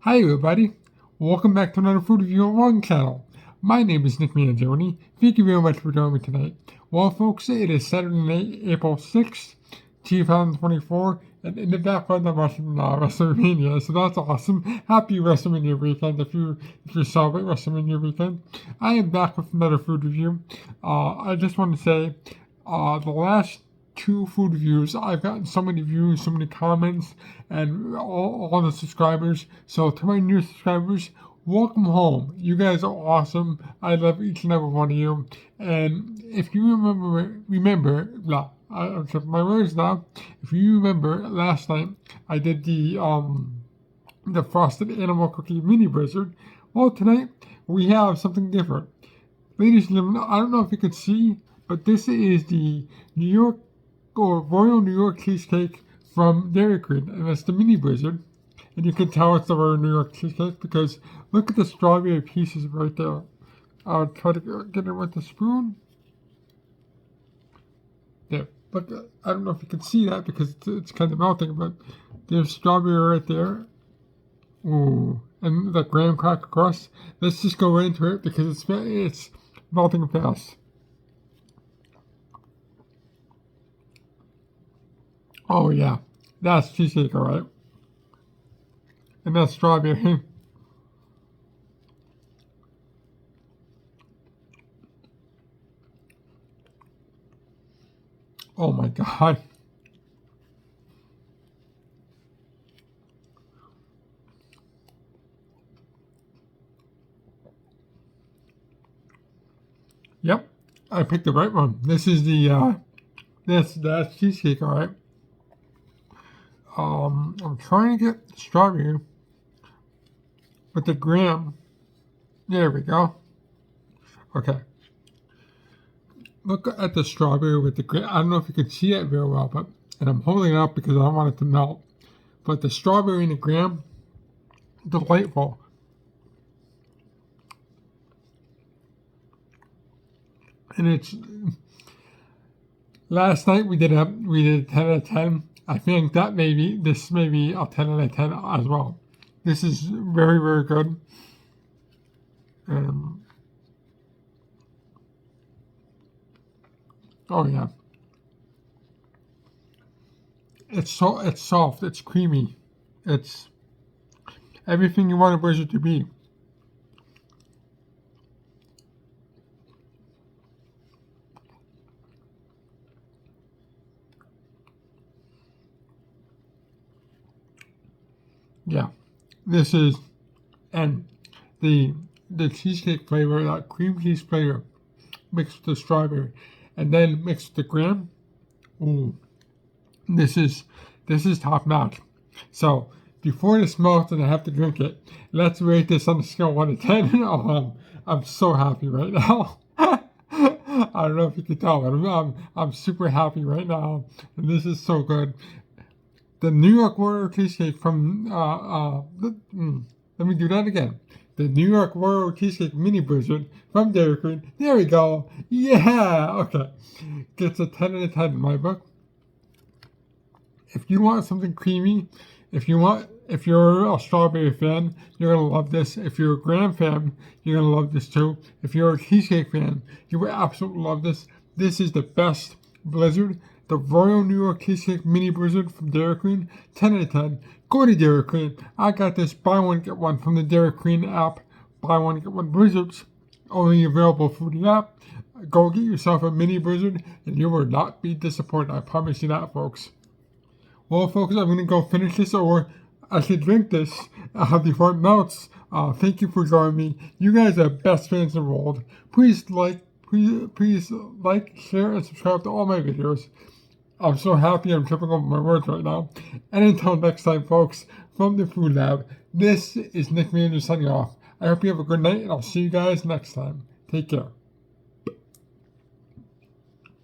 Hi everybody, welcome back to another food review on the channel. My name is Nick Mangione. Thank you very much for joining me tonight. Well folks, it is Saturday night, April 6th, 2024, and in the background I'm watching WrestleMania, so that's awesome. Happy WrestleMania weekend if you celebrate WrestleMania weekend. I am back with another food review. I just want to say, the last two food reviews, I've gotten so many views, so many comments, and all the subscribers. So to my new subscribers, welcome home. You guys are awesome. I love each and every one of you. And if you I'm tripping my words now. If you remember last night, I did the frosted animal cookie mini blizzard. Well, tonight we have something different. Ladies and gentlemen, I don't know if you can see, but this is the New York Royal New York Cheesecake from Dairy Queen, and it's the mini blizzard. And you can tell it's the Royal New York Cheesecake because look at the strawberry pieces right there. I'll try to get it with the spoon. There. Look, I don't know if you can see that because it's kind of melting, but there's strawberry right there. Ooh, and the graham cracker crust. Let's just go right into it because it's melting fast. Oh yeah, that's cheesecake, alright. And that's strawberry. Oh my god. Yep, I picked the right one. This is the that's cheesecake, alright. I'm trying to get strawberry with the graham. There we go. Okay. Look at the strawberry with the graham. I don't know if you can see it very well, and I'm holding it up because I don't want it to melt. But the strawberry and the graham, delightful. And it's last night we did 10 out of 10. I think this may be a 10 out of 10 as well. This is very, very good. Oh yeah. It's soft, it's creamy. It's everything you want a blizzard to be. Yeah, this is, and the cheesecake flavor, that cream cheese flavor, mixed with the strawberry, and then mixed with the graham. Ooh, this is top notch. So before this melts and I have to drink it, let's rate this on a scale of 1 to 10. Oh, I'm so happy right now. I don't know if you can tell, but I'm super happy right now, and this is so good. The New York Royal Cheesecake from, let me do that again. The New York Royal Cheesecake Mini Blizzard from Dairy Queen. There we go. Yeah, okay. Gets a 10 out of 10 in my book. If you want something creamy, if you're a strawberry fan, you're going to love this. If you're a graham fan, you're going to love this too. If you're a cheesecake fan, you will absolutely love this. This is the best blizzard. The Royal New York Cheesecake Mini Blizzard from Dairy Queen, 10 out of 10. Go to Dairy Queen. I got this buy one, get one from the Dairy Queen app. Buy one, get one blizzards. Only available through the app. Go get yourself a mini blizzard and you will not be disappointed. I promise you that, folks. Well, folks, I'm going to go finish this, or I should drink this before it melts. Thank you for joining me. You guys are best fans in the world. Please like, share, and subscribe to all my videos. I'm so happy I'm tripping over my words right now. And until next time, folks, from the Food Lab, this is Nick Mangione signing off. I hope you have a good night, and I'll see you guys next time. Take care.